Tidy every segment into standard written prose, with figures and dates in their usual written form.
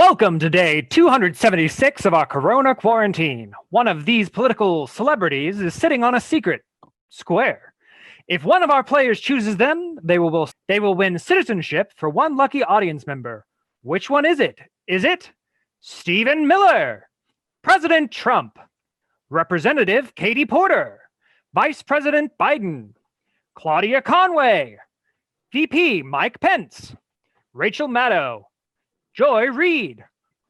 Welcome to day 276 of our Corona quarantine. One of these political celebrities is sitting on a secret square. If one of our players chooses them, they will win citizenship for one lucky audience member. Which one is it? Is it Stephen Miller, President Trump, Representative Katie Porter, Vice President Biden, Claudia Conway, VP Mike Pence, Rachel Maddow, Joy Reid,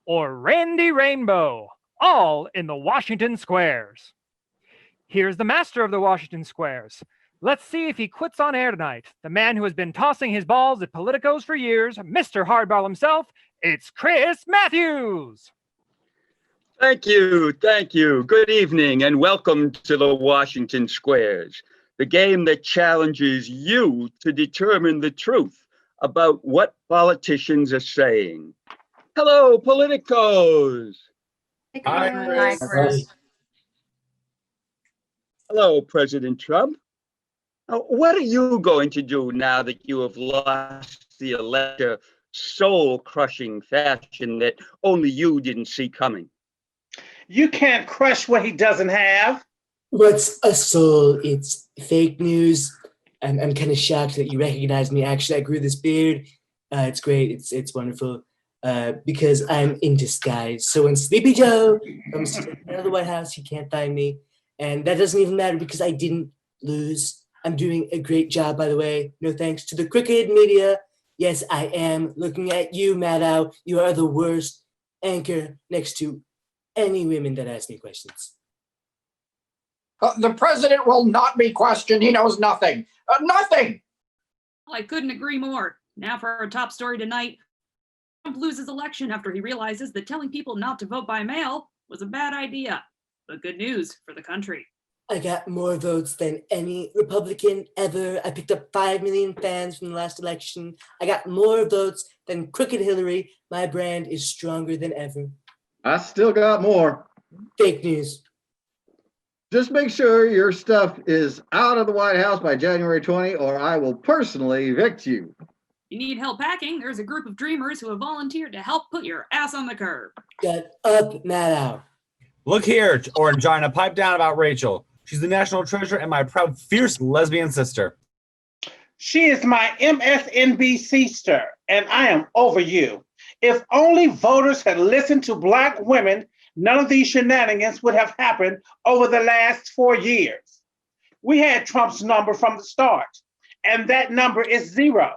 or Randy Rainbow, all in the Washington Squares. Here's the master of the Washington Squares. Let's see if he quits on air tonight. The man who has been tossing his balls at Politicos for years, Mr. Hardball himself, it's Chris Matthews. Thank you. Good evening and welcome to the Washington Squares, the game that challenges you to determine the truth about what politicians are saying. Hello, Politicos. Hi, Chris. Hello, President Trump. What are you going to do now that you have lost the election soul-crushing fashion that only you didn't see coming? You can't crush what he doesn't have. What's a soul? It's fake news. I'm kind of shocked that you recognize me. Actually, I grew this beard. It's great. It's wonderful. Because I'm in disguise. So when Sleepy Joe comes to take me out of the White House, he can't find me. And that doesn't even matter because I didn't lose. I'm doing a great job, by the way. No thanks to the crooked media. Yes, I am looking at you, Maddow. You are the worst anchor next to any women that ask me questions. The president will not be questioned. He knows nothing. Nothing. Well, I couldn't agree more. Now for our top story tonight. Trump loses election after he realizes that telling people not to vote by mail was a bad idea. But good news for the country. I got more votes than any Republican ever. I picked up 5 million fans from the last election. I got more votes than Crooked Hillary. My brand is stronger than ever. I still got more. Fake news. Just make sure your stuff is out of the White House by January 20, or I will personally evict you. You need help packing? There's a group of dreamers who have volunteered to help put your ass on the curb. Shut up, Maddow. Look here, Orangina, pipe down about Rachel. She's the national treasure and my proud, fierce lesbian sister. She is my MSNBC sister, and I am over you. If only voters had listened to Black women, none of these shenanigans would have happened over the last 4 years. We had Trump's number from the start, and that number is 0.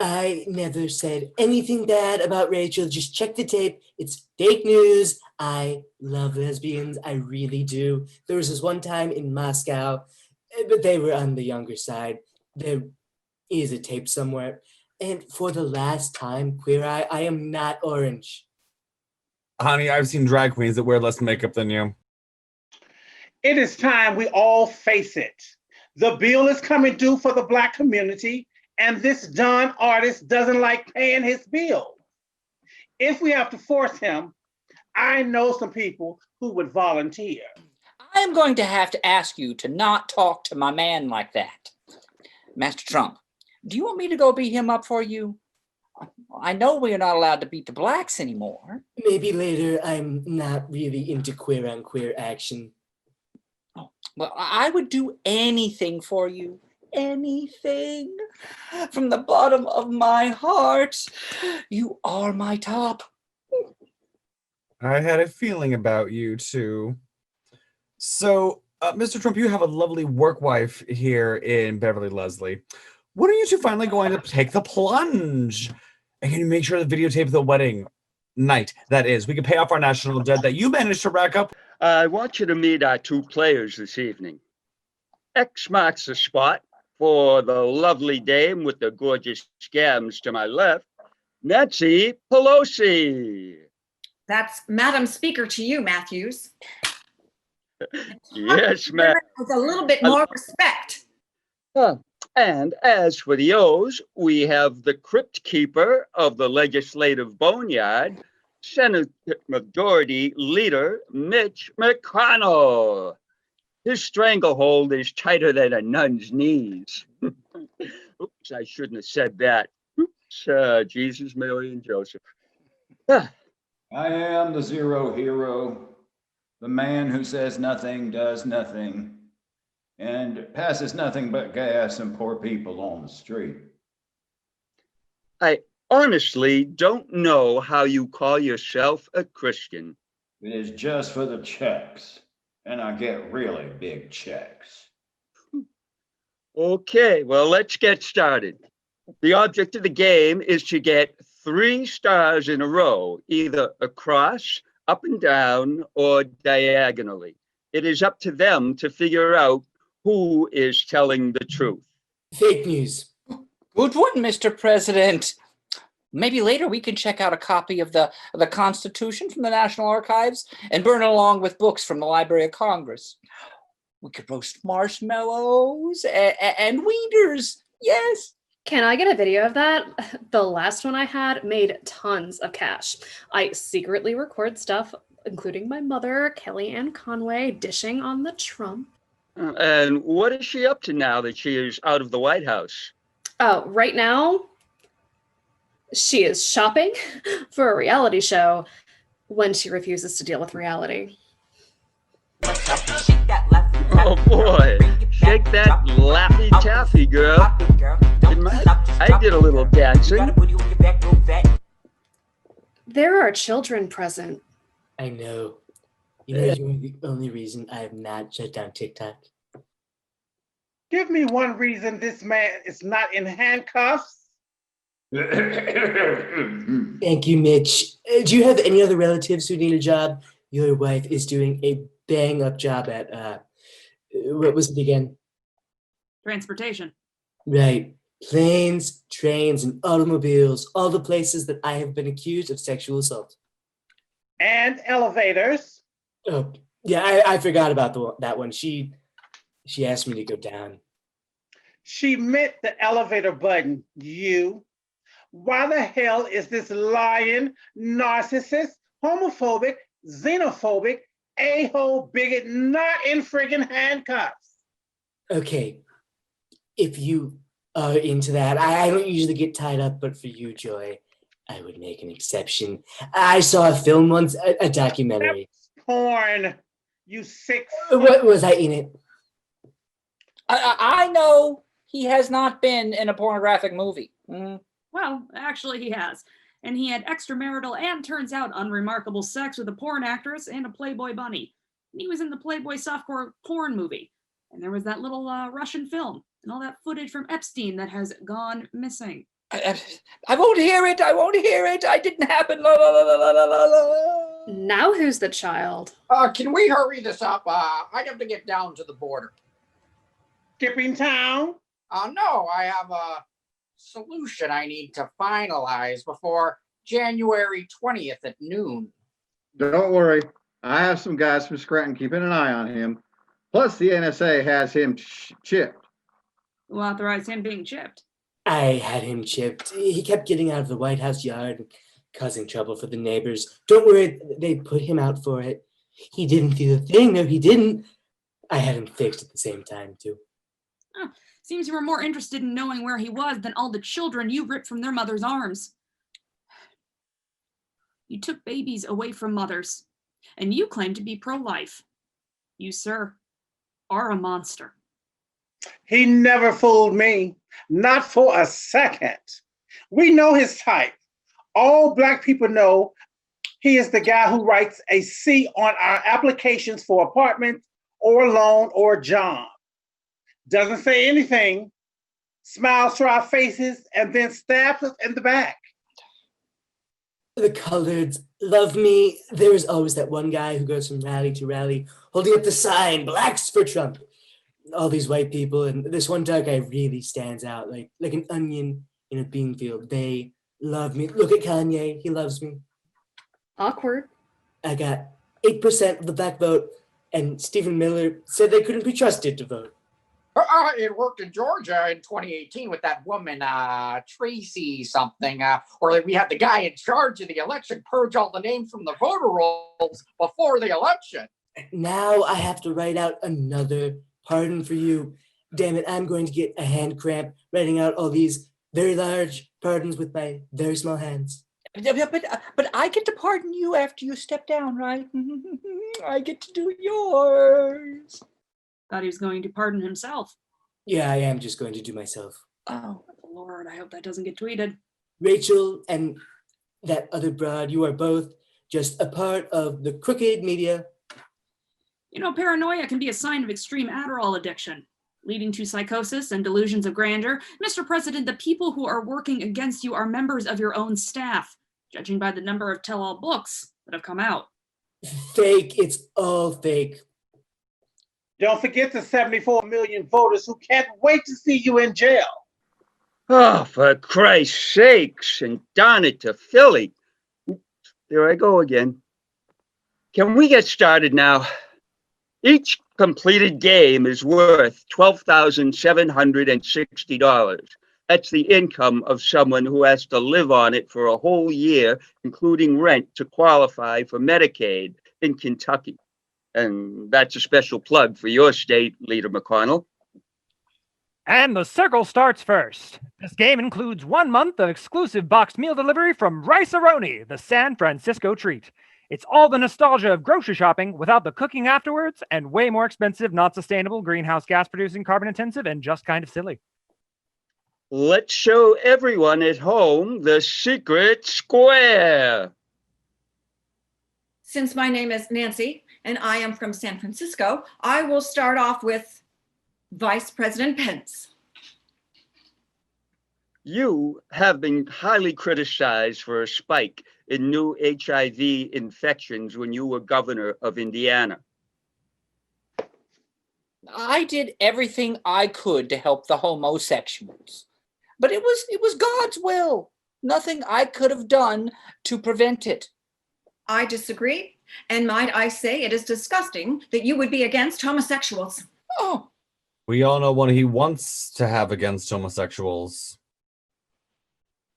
I never said anything bad about Rachel. Just check the tape. It's fake news. I love lesbians. I really do. There was this one time in Moscow, but they were on the younger side. There is a tape somewhere. And for the last time, Queer Eye, I am not orange. Honey, I've seen drag queens that wear less makeup than you. It is time we all face it. The bill is coming due for the Black community, and this Don artist doesn't like paying his bill. If we have to force him, I know some people who would volunteer. I am going to have to ask you to not talk to my man like that. Master Trump, do you want me to go beat him up for you? I know we're not allowed to beat the Blacks anymore. Maybe later. I'm not really into queer on queer action. Oh, well, I would do anything for you. Anything. From the bottom of my heart. You are my top. I had a feeling about you, too. So, Mr. Trump, you have a lovely work wife here in Beverly Leslie. When are you two finally going to take the plunge? And can you make sure to videotape the wedding night? That is, we can pay off our national debt that you managed to rack up. I want you to meet our 2 players this evening. X marks the spot for the lovely dame with the gorgeous scams to my left, Nancy Pelosi. That's Madam Speaker to you, Matthews. Yes, ma'am. With a little bit more respect. And as for the O's, we have the crypt keeper of the legislative boneyard, Senate Majority Leader Mitch McConnell. His stranglehold is tighter than a nun's knees. Oops, I shouldn't have said that. Oops, Jesus, Mary, and Joseph. I am the zero hero, the man who says nothing, does nothing, and passes nothing but gas and poor people on the street. I honestly don't know how you call yourself a Christian. It is just for the checks, and I get really big checks. Okay, well, let's get started. The object of the game is to get 3 stars in a row, either across, up and down, or diagonally. It is up to them to figure out who is telling the truth. Fake news. Good one, Mr. President. Maybe later we can check out a copy of the Constitution from the National Archives and burn it along with books from the Library of Congress. We could roast marshmallows and wieners. Yes. Can I get a video of that? The last one I had made tons of cash. I secretly record stuff, including my mother, Kellyanne Conway, dishing on the Trump. And what is she up to now that she is out of the White House? Oh, right now, she is shopping for a reality show when she refuses to deal with reality. Oh boy, shake that laffy taffy, girl. I did a little dancing. There are children present. I know. You know, you're the only reason I have not shut down TikTok. Give me one reason this man is not in handcuffs. Thank you, Mitch. Do you have any other relatives who need a job? Your wife is doing a bang-up job at, what was it again? Transportation. Right. Planes, trains, and automobiles, all the places that I have been accused of sexual assault. And elevators. Oh, yeah, I forgot about that one. She asked me to go down. She meant the elevator button, you. Why the hell is this lying, narcissist, homophobic, xenophobic, a-hole bigot not in friggin' handcuffs? Okay, if you are into that, I don't usually get tied up, but for you, Joy, I would make an exception. I saw a film once, a documentary. That's porn, you sick. What was I in it? I know he has not been in a pornographic movie. Well, actually he has. And he had extramarital and, turns out, unremarkable sex with a porn actress and a Playboy bunny. And he was in the Playboy softcore porn movie. And there was that little Russian film and all that footage from Epstein that has gone missing. I won't hear it. I won't hear it. I didn't happen. La, la, la, la, la, la, la. Now who's the child? Can we hurry this up? I have to get down to the border. Skipping town? No, I have a solution I need to finalize before January 20th at noon. Don't worry. I have some guys from Scranton keeping an eye on him. Plus, the NSA has him chipped. Who authorized him being chipped? I had him chipped. He kept getting out of the White House yard and causing trouble for the neighbors. Don't worry, they put him out for it. He didn't do the thing. No, he didn't. I had him fixed at the same time, too. Oh, seems you were more interested in knowing where he was than all the children you ripped from their mother's arms. You took babies away from mothers, and you claim to be pro-life. You, sir, are a monster. He never fooled me, not for a second. We know his type. All Black people know he is the guy who writes a C on our applications for apartments or loan or job. Doesn't say anything, smiles to our faces, and then stabs us in the back. The coloreds love me. There is always that one guy who goes from rally to rally, holding up the sign, "Blacks for Trump." All these white people, and this one dark guy really stands out, like an onion in a bean field. They love me. Look at Kanye. He loves me. Awkward. I got 8% of the black vote, and Stephen Miller said they couldn't be trusted to vote. It worked in Georgia in 2018 with that woman, Tracy something, or we had the guy in charge of the election purge all the names from the voter rolls before the election. Now I have to write out another pardon for you. Damn it, I'm going to get a hand cramp writing out all these very large pardons with my very small hands. But I get to pardon you after you step down, right? I get to do yours. Thought he was going to pardon himself. Yeah, I am just going to do myself. Oh, Lord, I hope that doesn't get tweeted. Rachel and that other broad, you are both just a part of the crooked media. You know, paranoia can be a sign of extreme Adderall addiction, leading to psychosis and delusions of grandeur. Mr. President, the people who are working against you are members of your own staff, judging by the number of tell-all books that have come out. Fake, it's all fake. Don't forget the 74 million voters who can't wait to see you in jail. Oh, for Christ's sakes, and darn it to Philly. There I go again. Can we get started now? Each completed game is worth $12,760. That's the income of someone who has to live on it for a whole year, including rent, to qualify for Medicaid in Kentucky. And that's a special plug for your state, Leader McConnell. And the circle starts first. This game includes 1 month of exclusive boxed meal delivery from Rice-A-Roni, the San Francisco treat. It's all the nostalgia of grocery shopping without the cooking afterwards, and way more expensive, not sustainable, greenhouse gas producing, carbon intensive, and just kind of silly. Let's show everyone at home the secret square. Since my name is Nancy and I am from San Francisco, I will start off with Vice President Pence. You have been highly criticized for a spike in new HIV infections when you were governor of Indiana. I did everything I could to help the homosexuals, but it was God's will. Nothing I could have done to prevent it. I disagree, and might I say it is disgusting that you would be against homosexuals. Oh. We all know what he wants to have against homosexuals.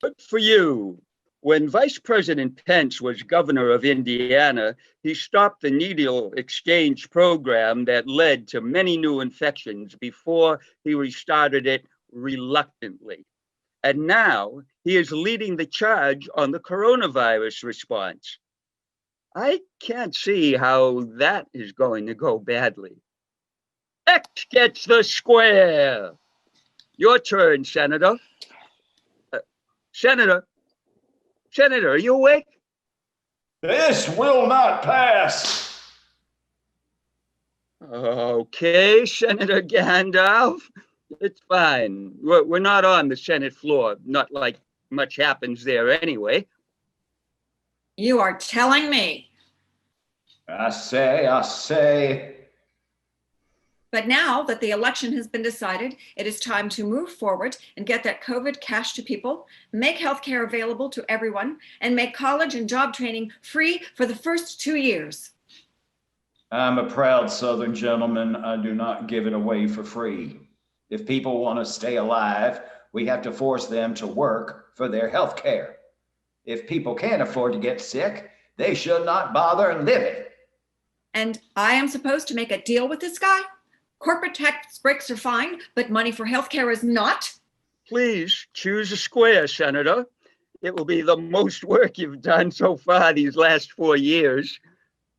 But for you, when Vice President Pence was governor of Indiana, he stopped the needle exchange program that led to many new infections before he restarted it reluctantly. And now he is leading the charge on the coronavirus response. I can't see how that is going to go badly. X gets the square. Your turn, Senator. Senator, are you awake? This will not pass. Okay, Senator Gandalf. It's fine. We're not on the Senate floor. Not like much happens there anyway. You are telling me. I say. But now that the election has been decided, it is time to move forward and get that COVID cash to people, make healthcare available to everyone, and make college and job training free for the first 2 years. I'm a proud Southern gentleman. I do not give it away for free. If people want to stay alive, we have to force them to work for their health care. If people can't afford to get sick, they should not bother living. And I am supposed to make a deal with this guy? Corporate tax breaks are fine, but money for healthcare is not? Please choose a square, Senator. It will be the most work you've done so far these last 4 years.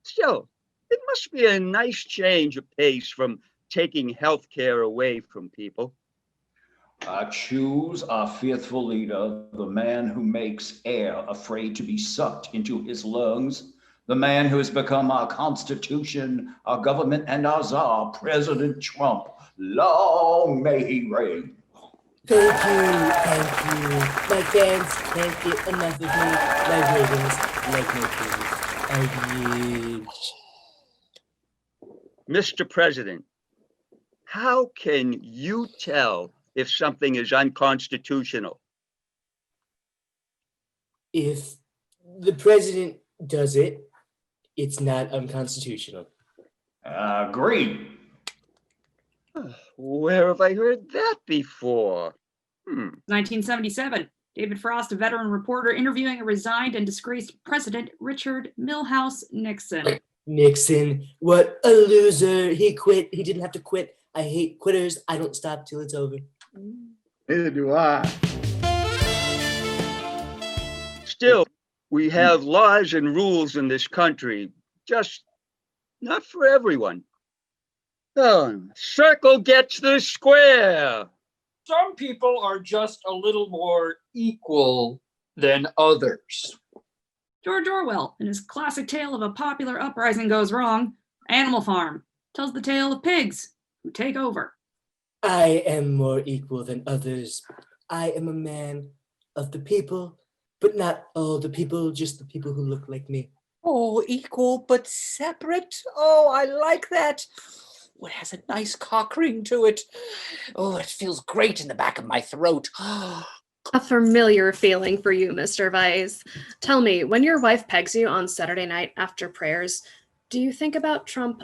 Still, it must be a nice change of pace from taking health care away from people. I choose our faithful leader, the man who makes air afraid to be sucked into his lungs, the man who has become our Constitution, our government, and our czar, President Trump. Long may he reign. Thank you. My fans can't get enough of me. My ratings like no food are huge. Mr. President, how can you tell if something is unconstitutional? If the president does it, it's not unconstitutional. Agreed. Where have I heard that before? 1977. David Frost, a veteran reporter, interviewing a resigned and disgraced President Richard Milhouse Nixon. Nixon, what a loser. He quit. He didn't have to quit. I hate quitters. I don't stop till it's over. Neither do I. Still, We have laws and rules in this country, just not for everyone. Oh, circle gets the square. Some people are just a little more equal than others. George Orwell, in his classic tale of a popular uprising goes wrong, Animal Farm, tells the tale of pigs who take over. I am more equal than others. I am a man of the people, but not all the people, just the people who look like me. Oh, equal but separate. Oh, I like that. Oh, it has a nice cock ring to it. Oh, it feels great in the back of my throat. A familiar feeling for you, Mr. Vice. Tell me, when your wife pegs you on Saturday night after prayers, do you think about Trump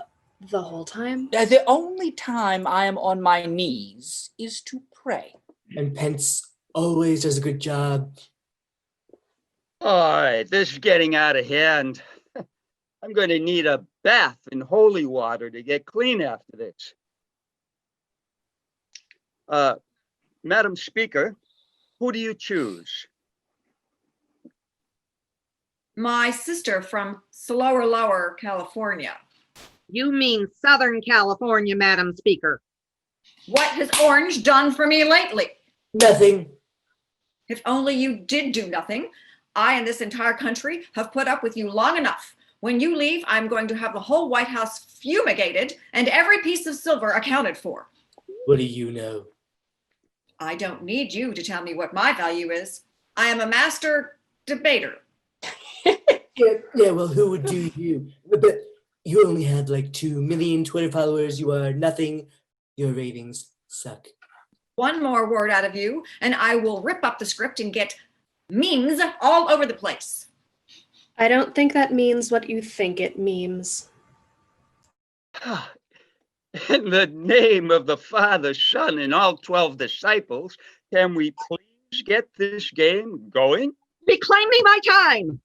the whole time? The only time I am on my knees is to pray. And Pence always does a good job. All right, this is getting out of hand. I'm going to need a bath in holy water to get clean after this. Madam Speaker, who do you choose? My sister from Slower Lower, California. You mean Southern California, Madam Speaker. What has Orange done for me lately? Nothing. If only you did do nothing. I and this entire country have put up with you long enough. When you leave, I'm going to have the whole White House fumigated and every piece of silver accounted for. What do you know? I don't need you to tell me what my value is. I am a master debater. Yeah, well, who would do you? But you only have like 2 million Twitter followers. You are nothing. Your ratings suck. One more word out of you, and I will rip up the script and get memes all over the place. I don't think that means what you think it means. In the name of the Father, Son, and all 12 disciples, can we please get this game going? Reclaiming my time.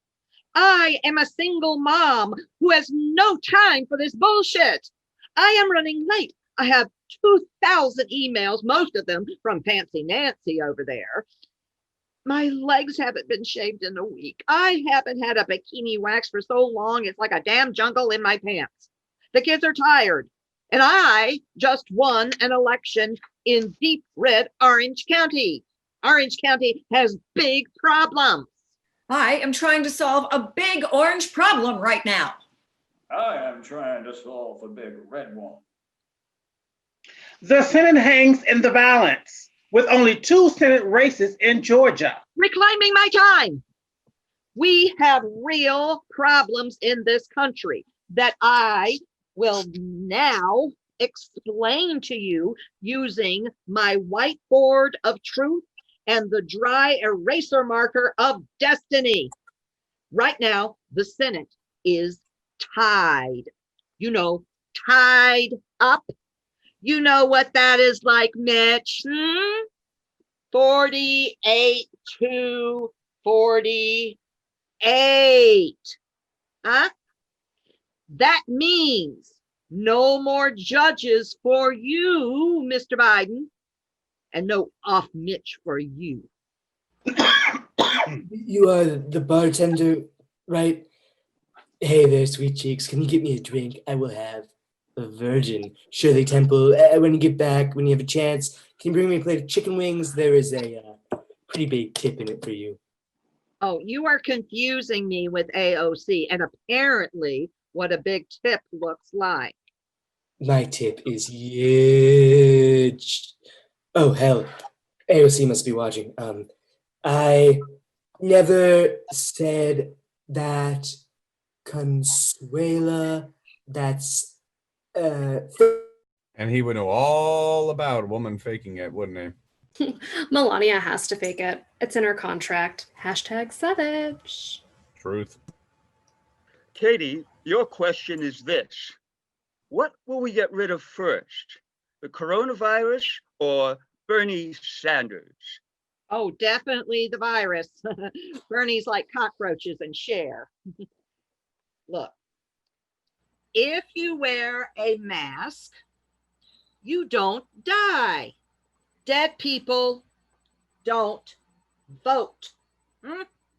I am a single mom who has no time for this bullshit. I am running late. I have 2,000 emails, most of them from Fancy Nancy over there. My legs haven't been shaved in a week. I haven't had a bikini wax for so long, it's like a damn jungle in my pants. The kids are tired. And I just won an election in deep red Orange County. Orange County has big problems. I am trying to solve a big orange problem right now. I am trying to solve a big red one. The Senate hangs in the balance with only 2 Senate races in Georgia. Reclaiming my time. We have real problems in this country that I will now explain to you using my whiteboard of truth and the dry eraser marker of destiny. Right now, the Senate is tied. You know, tied up. You know what that is like, Mitch? 48 to 48. Huh? That means no more judges for you, Mr. Biden, and no off Mitch for you. You are the bartender, right? Hey there, sweet cheeks. Can you get me a drink? I will have a virgin Shirley Temple. When you get back, when you have a chance, can you bring me a plate of chicken wings? There is a pretty big tip in it for you. Oh, you are confusing me with AOC and apparently what a big tip looks like. My tip is huge. Oh, hell. AOC must be watching. I never said that Consuela, that's, And he would know all about a woman faking it, wouldn't he? Melania has to fake it. It's in her contract. #savage. Truth. Katie, your question is this. What will we get rid of first? The coronavirus or Bernie Sanders? Oh, definitely the virus. Bernie's like cockroaches and Cher. Look, if you wear a mask, you don't die. Dead people don't vote.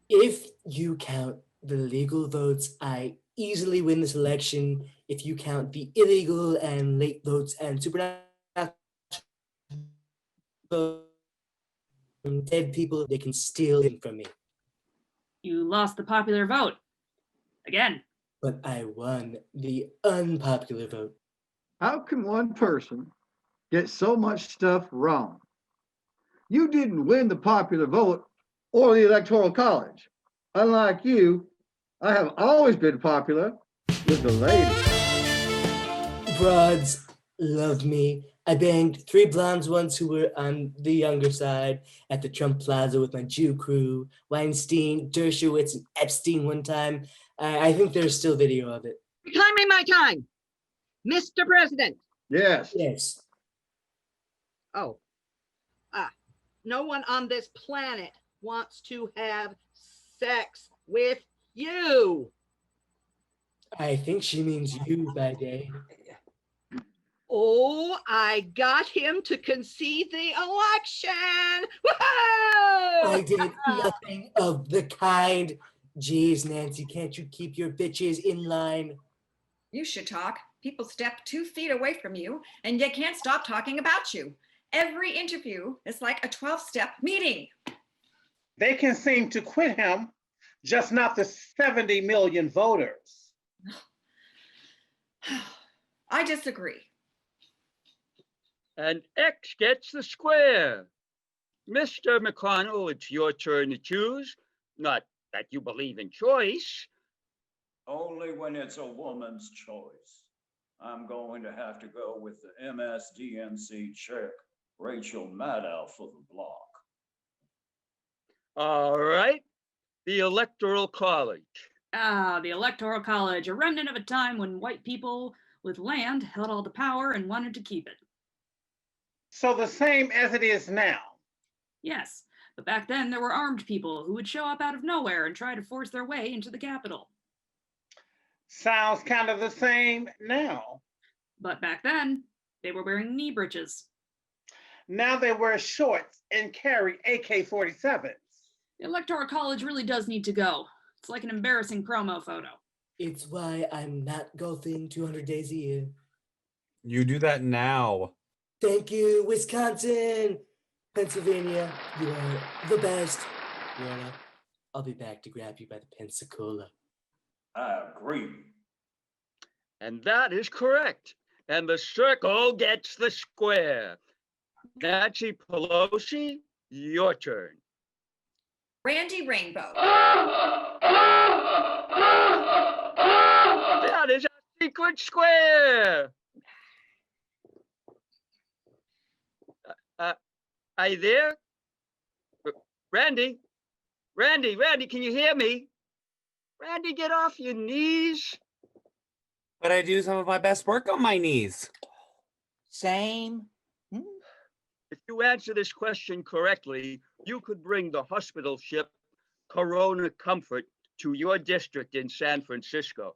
If you count the legal votes, I easily win this election. If you count the illegal and late votes and supernatural dead people, they can steal it from me. You lost the popular vote. Again. But I won the unpopular vote. How can one person get so much stuff wrong? You didn't win the popular vote or the Electoral College. Unlike you, I have always been popular with the ladies. Broads love me. I banged 3 blondes once who were on the younger side at the Trump Plaza with my Jew crew. Weinstein, Dershowitz, and Epstein one time. I think there's still video of it. Reclaiming my time. Mr. President. Yes. Yes. Oh. No one on this planet wants to have sex with you. I think she means you, Bad Day. Oh, I got him to concede the election. Woohoo! I did nothing of the kind. Jeez, Nancy, can't you keep your bitches in line? You should talk. People step 2 feet away from you and they can't stop talking about you. Every interview is like a 12-step meeting. They can seem to quit him, just not the 70 million voters. I disagree. And X gets the square. Mr. McConnell, it's your turn to choose. Not that you believe in choice. Only when it's a woman's choice. I'm going to have to go with the MSDNC chick, Rachel Maddow, for the block. All right. The Electoral College. The Electoral College, a remnant of a time when white people with land held all the power and wanted to keep it. So the same as it is now. Yes, but back then there were armed people who would show up out of nowhere and try to force their way into the Capitol. Sounds kind of the same now. But back then, they were wearing knee breeches. Now they wear shorts and carry AK-47s. The Electoral College really does need to go. It's like an embarrassing promo photo. It's why I'm not golfing 200 days a year. You do that now. Thank you, Wisconsin, Pennsylvania. You are the best. Florida, I'll be back to grab you by the Pensacola. I agree. And that is correct. And the circle gets the square. Nancy Pelosi, your turn. Randy Rainbow. That is a secret square. Are you there? Randy, can you hear me? Randy, get off your knees. But I do some of my best work on my knees. Same. If you answer this question correctly, you could bring the hospital ship Corona Comfort to your district in San Francisco.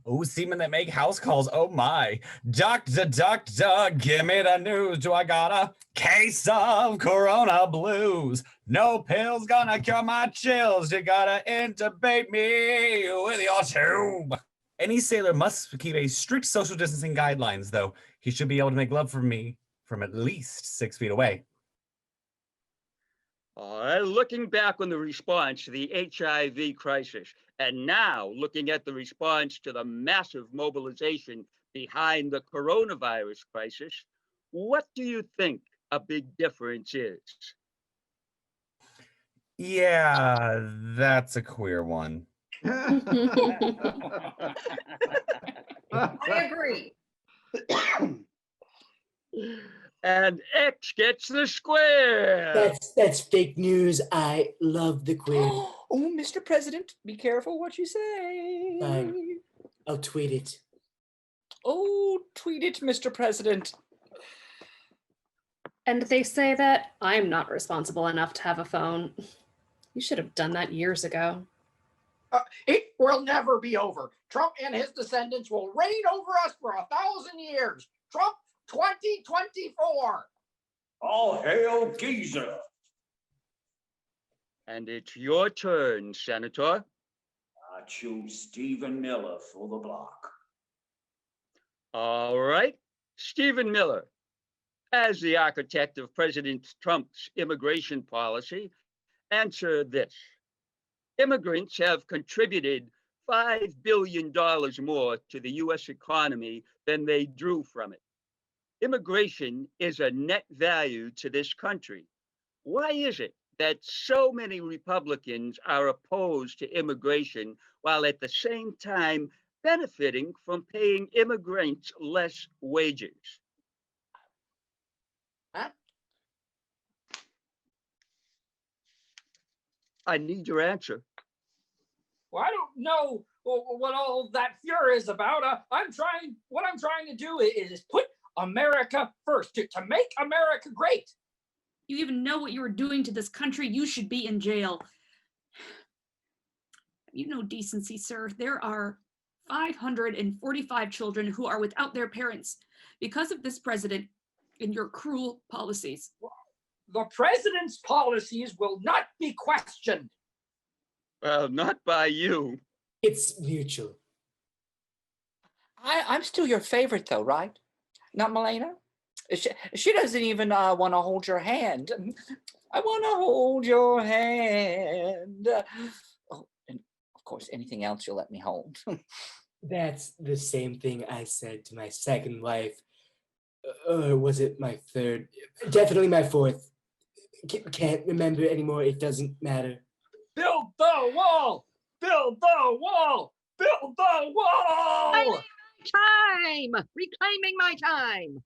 Oh, seamen that make house calls. Oh my. Doctor, give me the news. Do I got a case of Corona blues? No pills gonna cure my chills. You gotta intubate me with your tube. Any sailor must keep a strict social distancing guidelines, though. He should be able to make love for me from at least 6 feet away. All right, looking back on the response to the HIV crisis, and now looking at the response to the massive mobilization behind the coronavirus crisis, what do you think a big difference is? Yeah, that's a queer one. I agree. And X gets the square. That's fake news. I love the queer. Oh, Mr. President, be careful what you say. Fine. I'll tweet it. Oh, tweet it, Mr. President. And they say that I'm not responsible enough to have a phone. You should have done that years ago. It will never be over. Trump and his descendants will reign over us for 1,000 years. Trump 2024. All hail Geezer. And it's your turn, Senator. I choose Stephen Miller for the block. All right. Stephen Miller, as the architect of President Trump's immigration policy, answer this. Immigrants have contributed $5 billion more to the U.S. economy than they drew from it. Immigration is a net value to this country. Why is it that so many Republicans are opposed to immigration while at the same time benefiting from paying immigrants less wages? Huh? I need your answer. Well, I don't know what all that furor is about. What I'm trying to do is put America first, to make America great. You even know what you were doing to this country? You should be in jail. You know decency, sir. There are 545 children who are without their parents because of this president and your cruel policies. The president's policies will not be questioned. Well, not by you. It's mutual. I'm still your favorite, though, right? Not Milena? She doesn't even want to hold your hand. I want to hold your hand. Oh, and of course, anything else you'll let me hold. That's the same thing I said to my second wife. Or was it my third? Definitely my fourth. Can't remember anymore. It doesn't matter. Build the wall! Build the wall! Build the wall! Time! Reclaiming my time.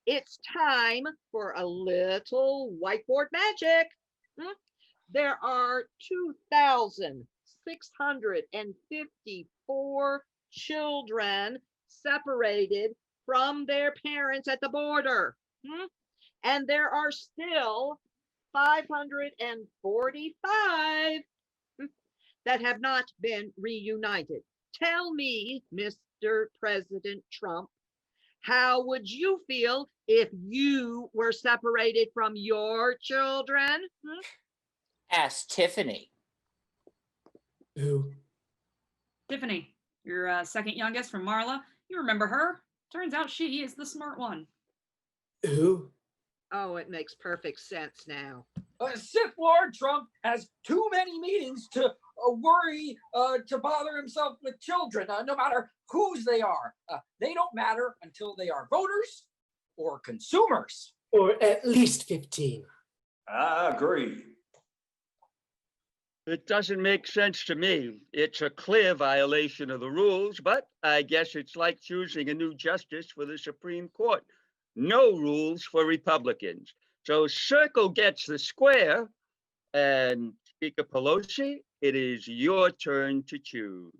It's time for a little whiteboard magic. There are 2,654 children separated from their parents at the border. And there are still 545 that have not been reunited. Tell me, Mr. President Trump, how would you feel if you were separated from your children? Ask Tiffany. Who? Tiffany, your second youngest from Marla. You remember her? Turns out she is the smart one. Who? Oh, it makes perfect sense now. Sith Lord Trump has too many meetings to worry to bother himself with children, no matter whose they are. They don't matter until they are voters or consumers. Or at least 15. I agree. It doesn't make sense to me. It's a clear violation of the rules, but I guess it's like choosing a new justice for the Supreme Court. No rules for Republicans. So circle gets the square, and Speaker Pelosi, it is your turn to choose.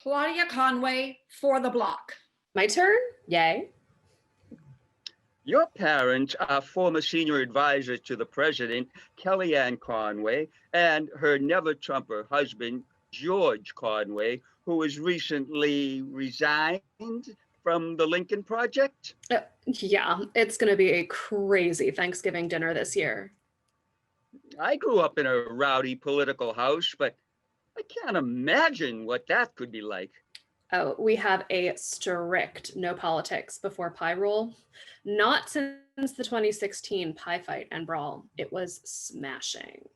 Claudia Conway for the block. My turn? Yay. Your parents are former senior advisor to the president, Kellyanne Conway, and her never-Trumper husband, George Conway, who has recently resigned from the Lincoln Project. Yeah, it's going to be a crazy Thanksgiving dinner this year. I grew up in a rowdy political house, but I can't imagine what that could be like. Oh, we have a strict no politics before pie rule. Not since the 2016 pie fight and brawl. It was smashing.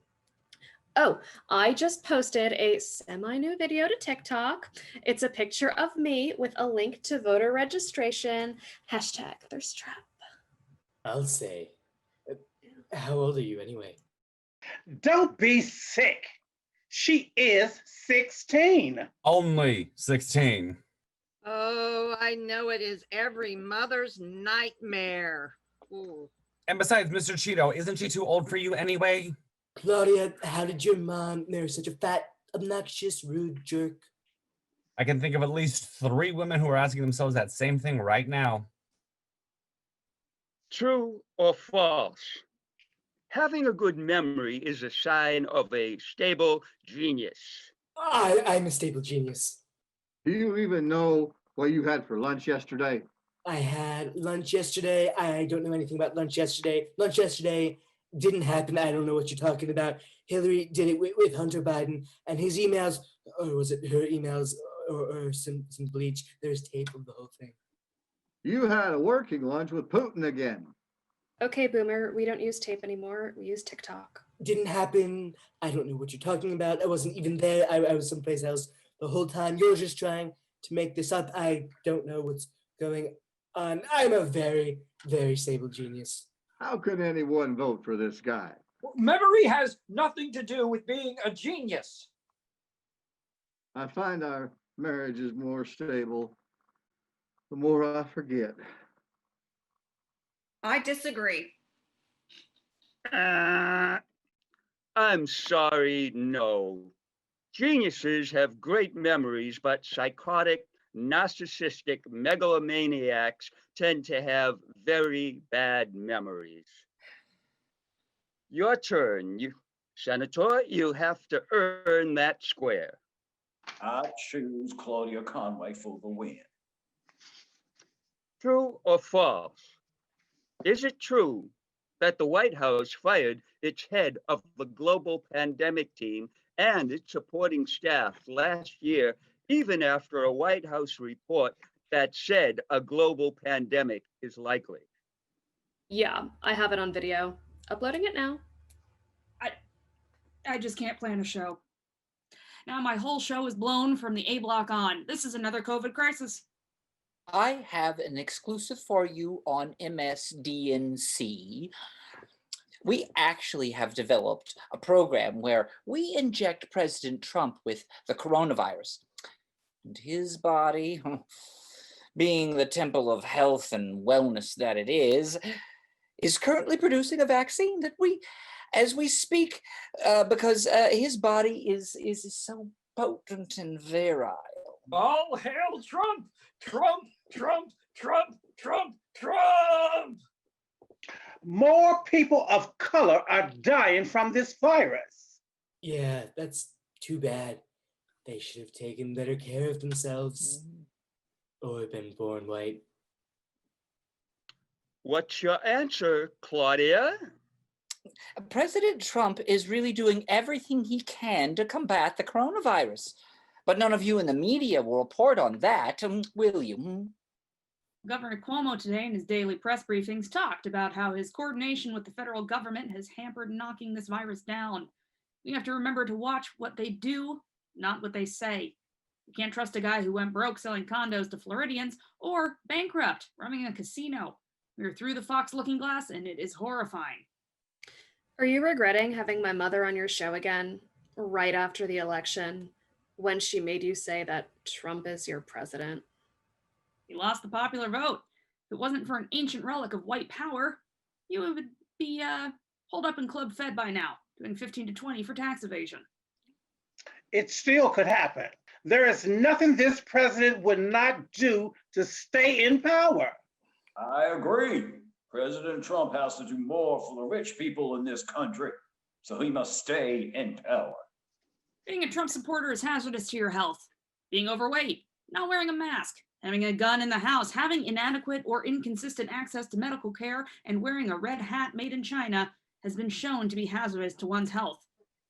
Oh, I just posted a semi-new video to TikTok. It's a picture of me with a link to voter registration. #thirsttrap. I'll say. How old are you anyway? Don't be sick. She is 16. Only 16. Oh, I know it is every mother's nightmare. Ooh. And besides, Mr. Cheeto, isn't she too old for you anyway? Claudia, how did your mom marry such a fat, obnoxious, rude jerk? I can think of at least 3 women who are asking themselves that same thing right now. True or false? Having a good memory is a sign of a stable genius. I'm a stable genius. Do you even know what you had for lunch yesterday? I had lunch yesterday. I don't know anything about lunch yesterday. Lunch yesterday, Didn't happen. I don't know what you're talking about. Hillary did it with Hunter Biden, and his emails, or was it her emails, or some bleach? There's tape of the whole thing. You had a working lunch with Putin again. Okay, Boomer, we don't use tape anymore. We use TikTok. Didn't happen. I don't know what you're talking about. I wasn't even there. I was someplace else the whole time. You're just trying to make this up. I don't know what's going on. I'm a very, very stable genius. How could anyone vote for this guy? Memory has nothing to do with being a genius. I find our marriage is more stable the more I forget. I disagree. I'm sorry, no. Geniuses have great memories, but psychotic, narcissistic megalomaniacs tend to have very bad memories. Your turn, Senator. You have to earn that square. I choose Claudia Conway for the win. True or false? Is it true that the White House fired its head of the global pandemic team and its supporting staff last year, even after a White House report that said a global pandemic is likely? Yeah, I have it on video. Uploading it now. I just can't plan a show. Now my whole show is blown from the A block on. This is another COVID crisis. I have an exclusive for you on MSDNC. We actually have developed a program where we inject President Trump with the coronavirus. And his body, being the temple of health and wellness that it is currently producing a vaccine that as we speak, because his body is so potent and virile. All hail Trump! Trump! Trump! Trump! Trump! Trump! More people of color are dying from this virus. Yeah, that's too bad. They should have taken better care of themselves or been born white. What's your answer, Claudia? President Trump is really doing everything he can to combat the coronavirus. But none of you in the media will report on that, will you? Governor Cuomo today in his daily press briefings talked about how his coordination with the federal government has hampered knocking this virus down. We have to remember to watch what they do, not what they say. You can't trust a guy who went broke selling condos to Floridians or bankrupt running a casino. We are through the Fox looking glass and it is horrifying. Are you regretting having my mother on your show again right after the election when she made you say that Trump is your president? He lost the popular vote. If it wasn't for an ancient relic of white power, you would be holed up in Club Fed by now, doing 15 to 20 for tax evasion. It still could happen. There is nothing this president would not do to stay in power. I agree. President Trump has to do more for the rich people in this country, so he must stay in power. Being a Trump supporter is hazardous to your health. Being overweight, not wearing a mask, having a gun in the house, having inadequate or inconsistent access to medical care, and wearing a red hat made in China has been shown to be hazardous to one's health.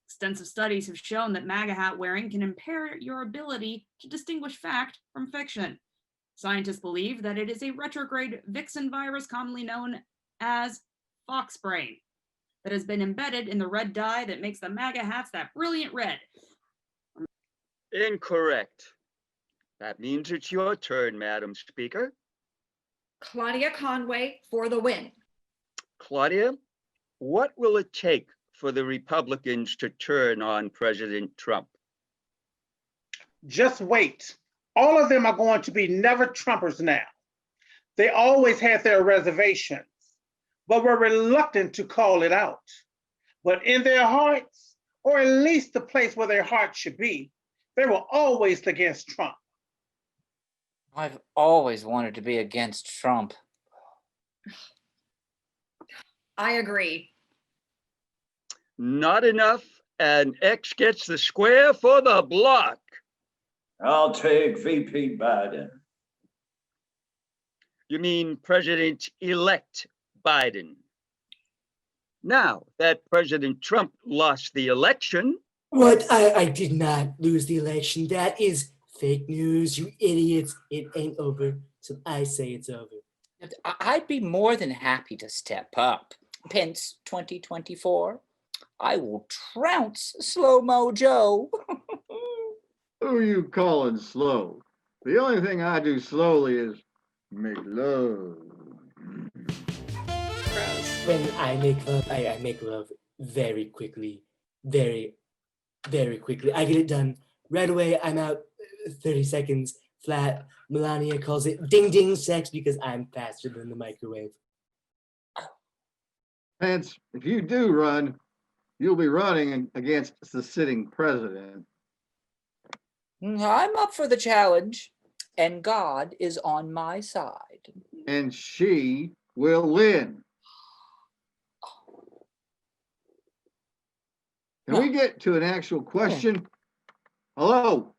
Extensive studies have shown that MAGA hat wearing can impair your ability to distinguish fact from fiction. Scientists believe that it is a retrograde vixen virus, commonly known as foxbrain, that has been embedded in the red dye that makes the MAGA hats that brilliant red. Incorrect. That means it's your turn, Madam Speaker. Claudia Conway for the win. Claudia, what will it take for the Republicans to turn on President Trump? Just wait. All of them are going to be never Trumpers now. They always had their reservations, but were reluctant to call it out. But in their hearts, or at least the place where their hearts should be, they were always against Trump. I've always wanted to be against Trump. I agree. Not enough, and X gets the square for the block. I'll take VP Biden. You mean President-elect Biden? Now that President Trump lost the election. What? I did not lose the election. That is fake news, you idiots. It ain't over till I say it's over. I'd be more than happy to step up. Pence 2024. I will trounce Slow-Mo Joe. Who you calling slow? The only thing I do slowly is make love. When I make love, I make love very quickly. Very, very quickly. I get it done right away. I'm out 30 seconds flat. Melania calls it ding ding sex because I'm faster than the microwave. Pence, if you do run, you'll be running against the sitting president. I'm up for the challenge, and God is on my side. And she will win. Can we get to an actual question? Hello?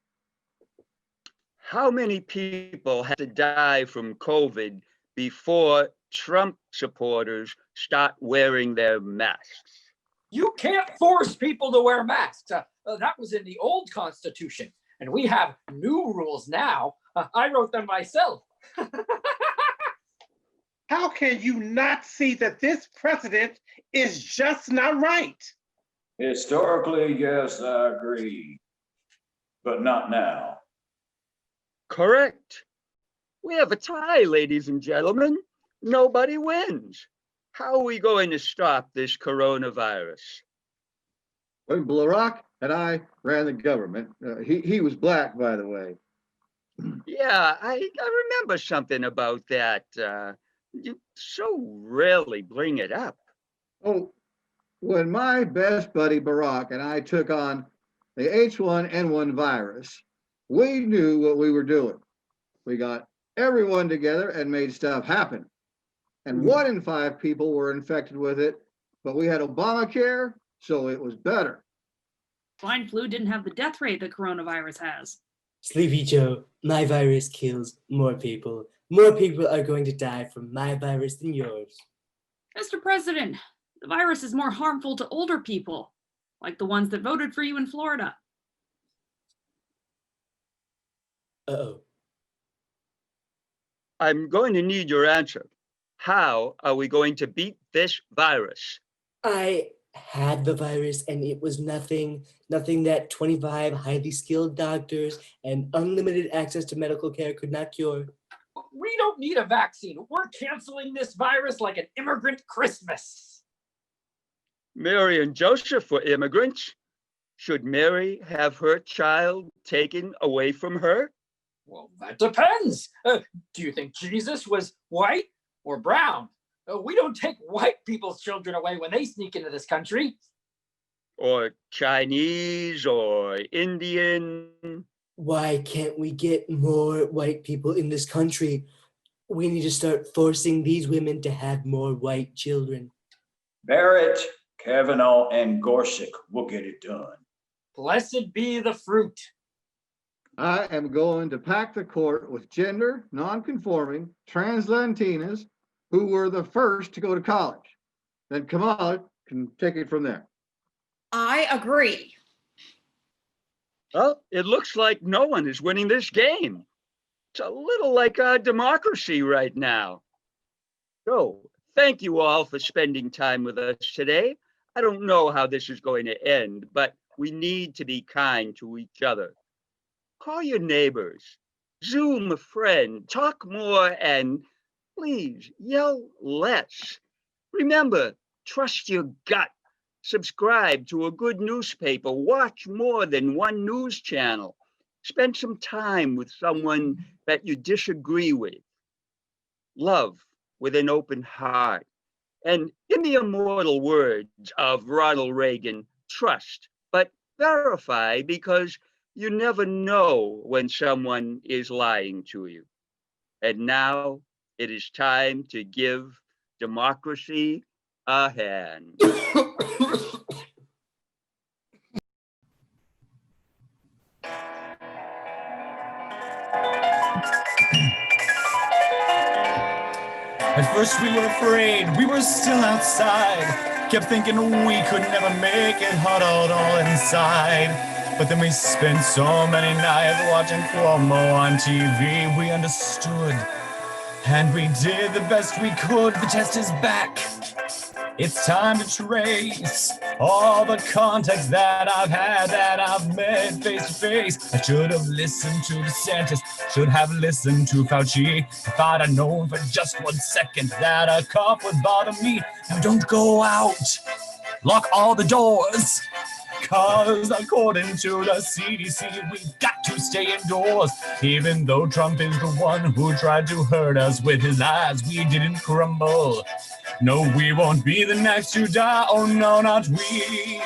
How many people have to die from COVID before Trump supporters start wearing their masks? You can't force people to wear masks. That was in the old Constitution, and we have new rules now. I wrote them myself. How can you not see that this president is just not right? Historically, yes, I agree, but not now. Correct. We have a tie, ladies and gentlemen. Nobody wins. How are we going to stop this coronavirus? When Barack and I ran the government, he was black, by the way. Yeah, I remember something about that. You so rarely bring it up. Oh, when my best buddy Barack and I took on the H1N1 virus, we knew what we were doing. We got everyone together and made stuff happen. And 1 in 5 people were infected with it, but we had Obamacare, so it was better. Swine flu didn't have the death rate that coronavirus has. Sleepy Joe, my virus kills more people. More people are going to die from my virus than yours. Mr. President, the virus is more harmful to older people, like the ones that voted for you in Florida. Uh-oh. I'm going to need your answer. How are we going to beat this virus? I had the virus and it was nothing that 25 highly skilled doctors and unlimited access to medical care could not cure. We don't need a vaccine. We're canceling this virus like an immigrant Christmas. Mary and Joseph were immigrants. Should Mary have her child taken away from her? Well, that depends. Do you think Jesus was white or brown? We don't take white people's children away when they sneak into this country. Or Chinese or Indian? Why can't we get more white people in this country? We need to start forcing these women to have more white children. Barrett, Kavanaugh, and Gorsuch will get it done. Blessed be the fruit. I am going to pack the court with gender non-conforming trans Latinas who were the first to go to college. Then Kamala can take it from there. I agree. Well, it looks like no one is winning this game. It's a little like a democracy right now. So, thank you all for spending time with us today. I don't know how this is going to end, but we need to be kind to each other. Call your neighbors, Zoom a friend, talk more, and please yell less. Remember, trust your gut. Subscribe to a good newspaper. Watch more than one news channel. Spend some time with someone that you disagree with. Love with an open heart. And in the immortal words of Ronald Reagan, trust, but verify, because you never know when someone is lying to you. And now it is time to give democracy a hand. At first we were afraid, we were still outside. Kept thinking we could never make it huddled all inside. But then we spent so many nights watching Cuomo on TV. We understood, and we did the best we could. The test is back. It's time to trace all the contacts that I've had, that I've met face to face. I should have listened to DeSantis, should have listened to Fauci. If I'd have known for just 1 second that a cough would bother me. Now don't go out, lock all the doors. Cause according to the CDC, we've got to stay indoors. Even though Trump is the one who tried to hurt us with his lies, we didn't crumble. No, we won't be the next to die. Oh no, not we.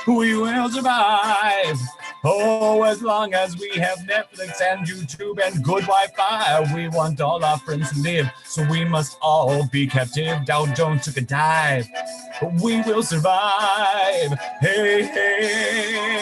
We will survive. Oh, as long as we have Netflix and YouTube and good Wi-Fi, we want all our friends to live, so we must all be captive. Dow Jones took a dive, but we will survive. Hey, hey.